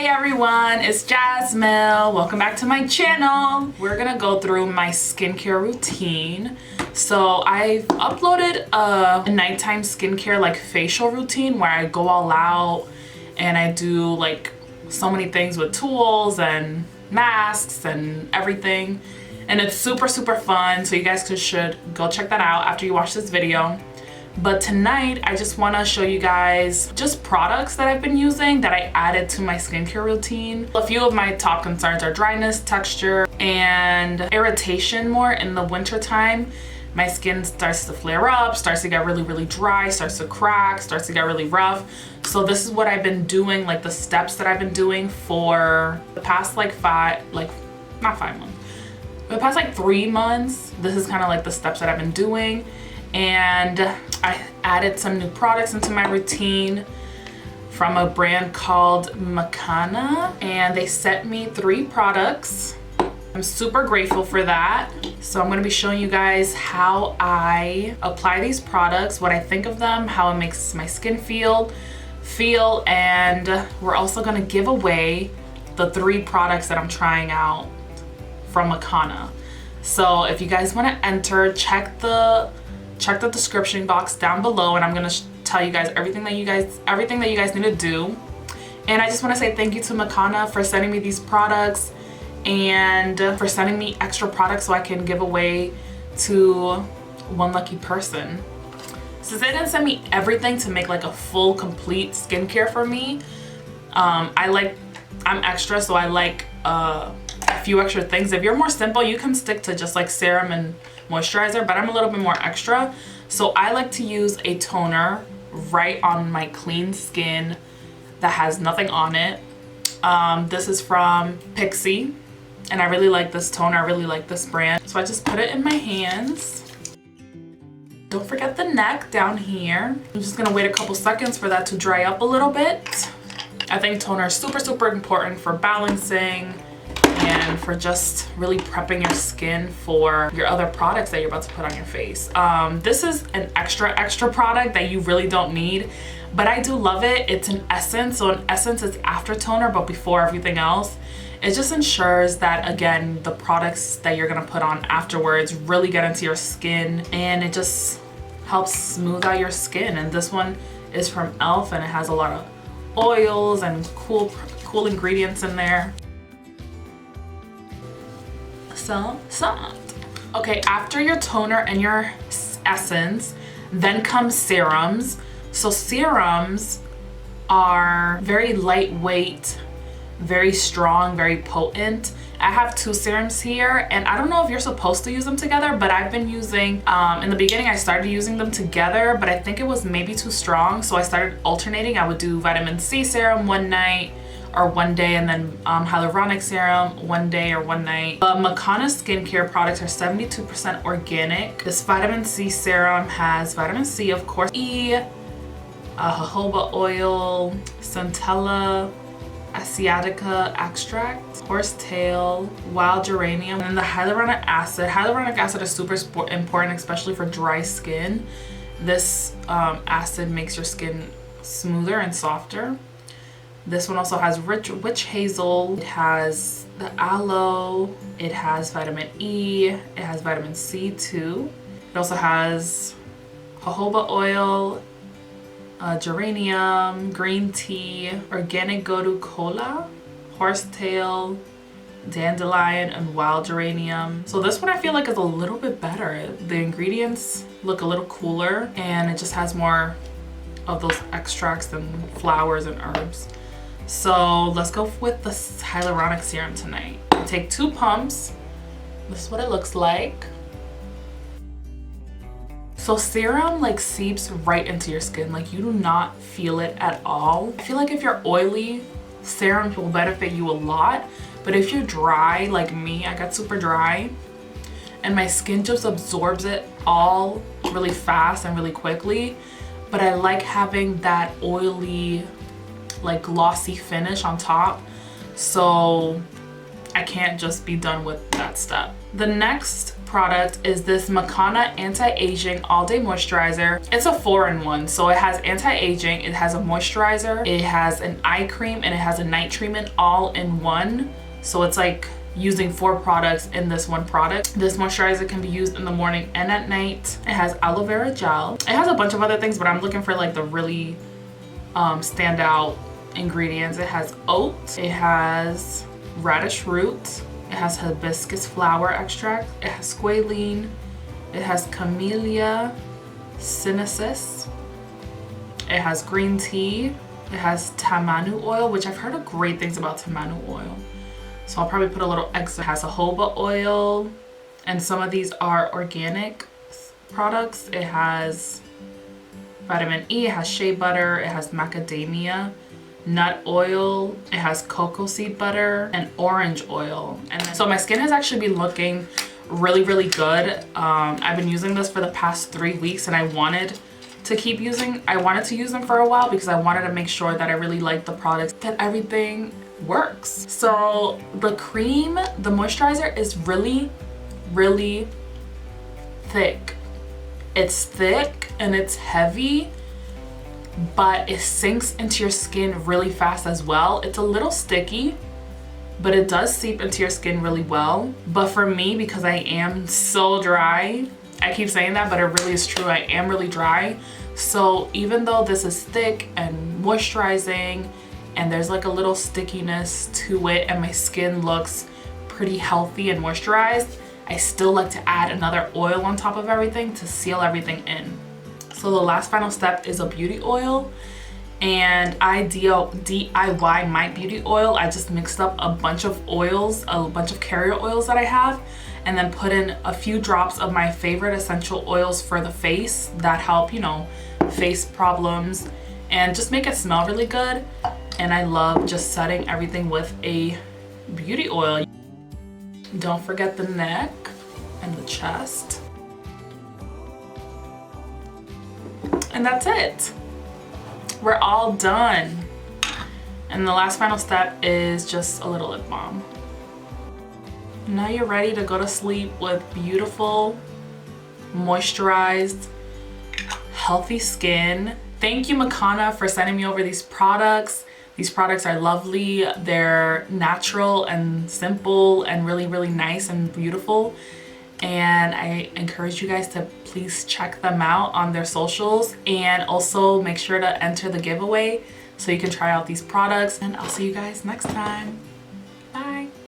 Hey everyone, it's Jasmill. Welcome back to my channel. We're gonna go through my skincare routine. So I've uploaded a nighttime skincare like facial routine where I go all out and I do like so many things with tools and masks and everything. And it's super fun, so you guys should go check that out after you watch this video. But tonight I just want to show you guys just products that I've been using that I added to my skincare routine. A few of my top concerns are dryness, texture, and irritation more in the winter time. My skin starts to flare up, starts to get really dry, starts to crack, starts to get really rough. So this is what I've been doing, like the steps that I've been doing for the past like not 5 months. For the past like 3 months, this is kind of like the steps that I've been doing. And I added some new products into my routine from a brand called Makana, and they sent me 3 products. I'm super grateful for that. So I'm gonna be showing you guys how I apply these products, what I think of them, how it makes my skin feel, and we're also gonna give away the 3 products that I'm trying out from Makana. So if you guys wanna enter, check the description box down below, and I'm gonna tell you guys everything that you guys need to do. And I just want to say thank you to Makana for sending me these products and for sending me extra products so I can give away to one lucky person. Since they didn't send me everything to make like a full complete skincare for me, I'm extra, so I like a few extra things. If you're more simple, you can stick to just like serum and moisturizer, but I'm a little bit more extra. So I like to use a toner right on my clean skin that has nothing on it. This is from Pics, and I really like this toner. I really like this brand. So I just put it in my hands. Don't forget the neck down here. I'm just gonna wait a couple seconds for that to dry up a little bit. I think toner is super important for balancing and for just really prepping your skin for your other products that you're about to put on your face. This is an extra product that you really don't need, but I do love it. It's an essence, so an essence is after toner but before everything else. It just ensures that, again, the products that you're gonna put on afterwards really get into your skin, and it just helps smooth out your skin. And this one is from Ellevest, and it has a lot of oils and cool ingredients in there. So soft. Okay, after your toner and your essence, then comes serums. So serums are very lightweight, very strong, very potent. I have 2 serums here, and I don't know if you're supposed to use them together, but I've been using, in the beginning I started using them together, but I think it was maybe too strong, so I started alternating. I would do vitamin C serum one night or one day, and then Haylauronic serum one day or one night. Makana skincare products are 72% organic. This vitamin C serum has vitamin C, of course, E, jojoba oil, centella asiatica extract, horsetail, wild geranium, and then the hyaluronic acid. Hyaluronic acid is super important, especially for dry skin. This acid makes your skin smoother and softer. This one also has witch hazel, it has the aloe, it has vitamin E, it has vitamin C too. It also has jojoba oil, geranium, green tea, organic gotu kola, horsetail, dandelion, and wild geranium. So this one I feel like is a little bit better. The ingredients look a little cooler, and it just has more of those extracts and flowers and herbs. So let's go with the hyaluronic serum tonight. Take 2 pumps. This is what it looks like. So serum like seeps right into your skin. Like you do not feel it at all. I feel like if you're oily, serums will benefit you a lot. But if you're dry like me, I got super dry, and my skin just absorbs it all really fast and really quickly. But I like having that oily, like glossy finish on top. So I can't just be done with that step. The next product is this Makana Anti-Aging All Day Moisturizer. It's a 4-in-1, so it has anti-aging, it has a moisturizer, it has an eye cream, and it has a night treatment all in one. So it's like using 4 products in this one product. This moisturizer can be used in the morning and at night. It has aloe vera gel. It has a bunch of other things, but I'm looking for like the really standout ingredients. It has oat, it has radish root, it has hibiscus flower extract, it has squalene, it has camellia sinensis, it has green tea, it has tamanu oil, which I've heard great things about tamanu oil. So I'll probably put a little extra. It has jojoba oil, and some of these are organic products. It has vitamin E, it has shea butter, it has macadamia nut oil, it has cocoa seed butter, and orange oil. And then, so my skin has actually been looking really good. I've been using this for the past 3 weeks, and I wanted to use them for a while because I wanted to make sure that I really liked the products, that everything works. So the cream, the moisturizer is really thick. It's thick and it's heavy, but it sinks into your skin really fast as well. It's a little sticky, but it does seep into your skin really well. But for me, because I am so dry, I keep saying that, but it really is true. I am really dry. So even though this is thick and moisturizing and there's like a little stickiness to it and my skin looks pretty healthy and moisturized, I still like to add another oil on top of everything to seal everything in. So the last final step is a beauty oil, and I DIY my beauty oil. I just mixed up a bunch of oils, a bunch of carrier oils that I have, and then put in a few drops of my favorite essential oils for the face that help, you know, face problems and just make it smell really good. And I love just setting everything with a beauty oil. Don't forget the neck and the chest. And that's it. We're all done. And the last final step is just a little lip balm. Now you're ready to go to sleep with beautiful, moisturized, healthy skin. Thank you, Makana, for sending me over these products. These products are lovely. They're natural and simple and really nice and beautiful. And I encourage you guys to please check them out on their socials, and also make sure to enter the giveaway so you can try out these products. And I'll see you guys next time.